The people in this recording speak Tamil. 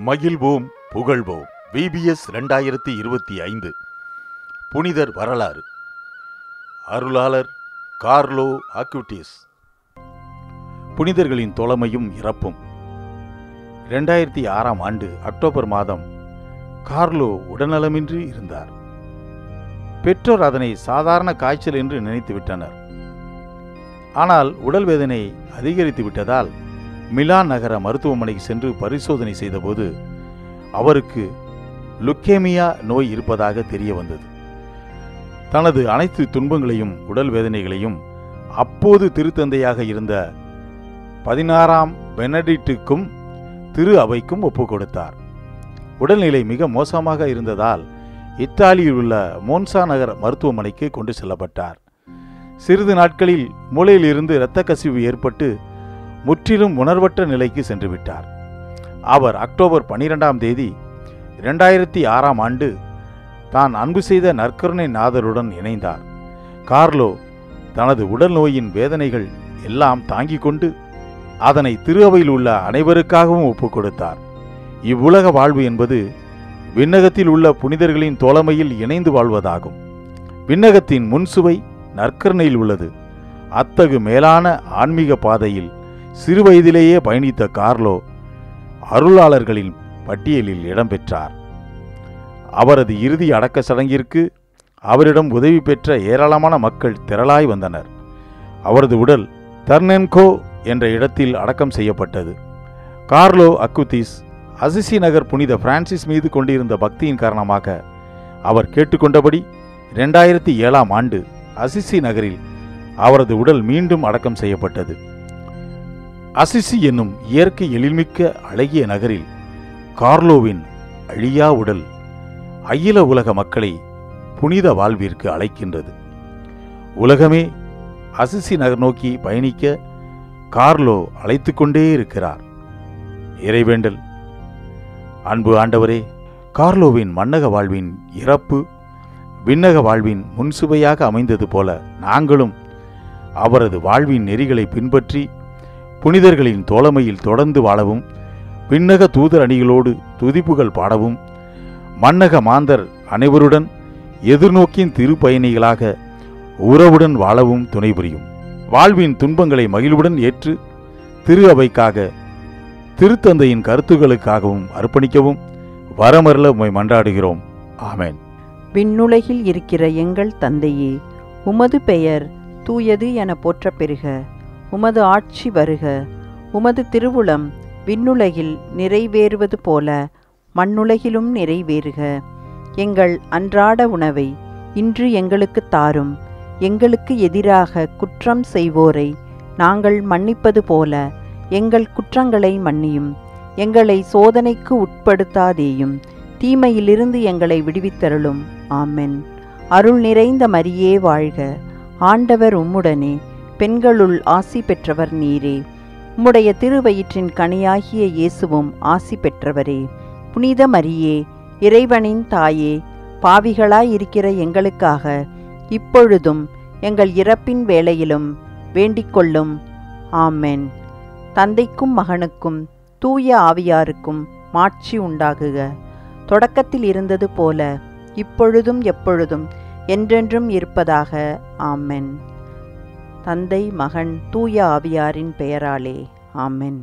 மகிழ்வோம் புகழ்வோம். VBS 2025 புனிதர் வரலாறு. அருளாளர் கார்லோ அக்யூட்டிஸ். புனிதர்களின் தோழமையும் இறப்பும். 2006ஆம் ஆண்டு அக்டோபர் மாதம் கார்லோ உடல்நலமின்றி இருந்தார். பெற்றோர் அதனை சாதாரண காய்ச்சல் என்று நினைத்துவிட்டனர். ஆனால் உடல் வேதனை அதிகரித்து விட்டதால் மிலான் நகர மருத்துவமனைக்கு சென்று பரிசோதனை செய்தபோது அவருக்கு லுக்கேமியா நோய் இருப்பதாக தெரிய வந்தது. தனது அனைத்து துன்பங்களையும் உடல் வேதனைகளையும் அப்போது திருத்தந்தையாக இருந்த 16ஆம் பெனடிக்டுக்கும் திரு அவைக்கும் ஒப்புக் கொடுத்தார். உடல்நிலை மிக மோசமாக இருந்ததால் இத்தாலியில் உள்ள மோன்சா நகர மருத்துவமனைக்கு கொண்டு செல்லப்பட்டார். சிறிது நாட்களில் மூளையில் இருந்து இரத்த கசிவு ஏற்பட்டு முற்றிலும் உணர்வற்ற நிலைக்கு சென்று விட்டார். அவர் அக்டோபர் 12ஆம் தேதி 2006ஆம் ஆண்டு தான் அன்பு செய்த நற்கருணை நாதருடன் இணைந்தார். கார்லோ தனது உடல் நோயின் வேதனைகள் எல்லாம் தாங்கிக் கொண்டு அதனை திரு அவையில் உள்ள அனைவருக்காகவும் ஒப்புக் கொடுத்தார். இவ்வுலக வாழ்வு என்பது விண்ணகத்தில் உள்ள புனிதர்களின் தோழமையில் இணைந்து வாழ்வதாகும். விண்ணகத்தின் முன்சுவை நற்கருணையில் உள்ளது. அத்தகு மேலான ஆன்மீக பாதையில் சிறுவயதிலேயே பயணித்த கார்லோ அருளாளர்களின் பட்டியலில் இடம்பெற்றார். அவரது இறுதி அடக்க சடங்கிற்கு அவரிடம் உதவி பெற்ற ஏராளமான மக்கள் திரளாய் வந்தனர். அவரது உடல் தர்னென்கோ என்ற இடத்தில் அடக்கம் செய்யப்பட்டது. கார்லோ அக்யூட்டிஸ் அசிசி நகர் புனித பிரான்சிஸ் மீது கொண்டிருந்த பக்தியின் காரணமாக அவர் கேட்டுக்கொண்டபடி 2007ஆம் ஆண்டு அசிசி நகரில் அவரது உடல் மீண்டும் அடக்கம் செய்யப்பட்டது. அசிசி என்னும் இயற்கை எழில்மிக்க அழகிய நகரில் கார்லோவின் அழியா உடல் அகில உலக மக்களை புனித வாழ்விற்கு அழைக்கின்றது. உலகமே அசிசி நகர் நோக்கி பயணிக்க கார்லோ அழைத்து கொண்டே இருக்கிறார். இறைவேண்டல். அன்பு ஆண்டவரே, கார்லோவின் மன்னக வாழ்வின் இறப்பு விண்ணக வாழ்வின் முன்சுவையாக அமைந்தது போல நாங்களும் அவரது வாழ்வின் நெறிகளை பின்பற்றி புனிதர்களின் தோழமையில் தொடர்ந்து வாழவும், விண்ணக தூதர் அணிகளோடு துதிப்புகள் பாடவும், மன்னக மாந்தர் அனைவருடன் எதிர்நோக்கின் திருப்பயணிகளாக உறவுடன் வாழவும் துணை புரியும். வாழ்வின் துன்பங்களை மகிழ்வுடன் ஏற்று திரு அவைக்காக திருத்தந்தையின் கருத்துக்களுக்காகவும் அர்ப்பணிக்கவும் வரமருள உம்மை மன்றாடுகிறோம். ஆமென். விண்ணுலகில் இருக்கிற எங்கள் தந்தையே, உமது பெயர் தூயது என போற்றப் பெறுக. உமது ஆட்சி வருக. உமது திருவுளம் விண்ணுலகில் நிறைவேறுவது போல மண்ணுலகிலும் நிறைவேறுக. எங்கள் அன்றாட உணவை இன்று எங்களுக்கு தாரும். எங்களுக்கு எதிராக குற்றம் செய்வோரை நாங்கள் மன்னிப்பது போல எங்கள் குற்றங்களை மன்னியும். எங்களை சோதனைக்கு உட்படுத்தாதேயும், தீமையிலிருந்து எங்களை விடுவித்தருளும். ஆமென். அருள் நிறைந்த மரியே வாழ்க. ஆண்டவர் உம்முடனே, பெண்களுள் ஆசி பெற்றவர் நீரே. உம்முடைய திருவயிற்றின் கனியாகிய இயேசுவும் ஆசி பெற்றவரே. புனித மரியே, இறைவனின் தாயே, பாவிகளாயிருக்கிற எங்களுக்காக இப்பொழுதும் எங்கள் இறப்பின் வேளையிலும் வேண்டிக்கொள்ளும். ஆமென். தந்தைக்கும் மகனுக்கும் தூய ஆவியாருக்கும் மாட்சி உண்டாகுக. தொடக்கத்தில் இருந்தது போல இப்பொழுதும் எப்பொழுதும் என்றென்றும் இருப்பதாக. ஆமென். தந்தை, மகன், தூய ஆவியாரின் பெயராலே. ஆமென்.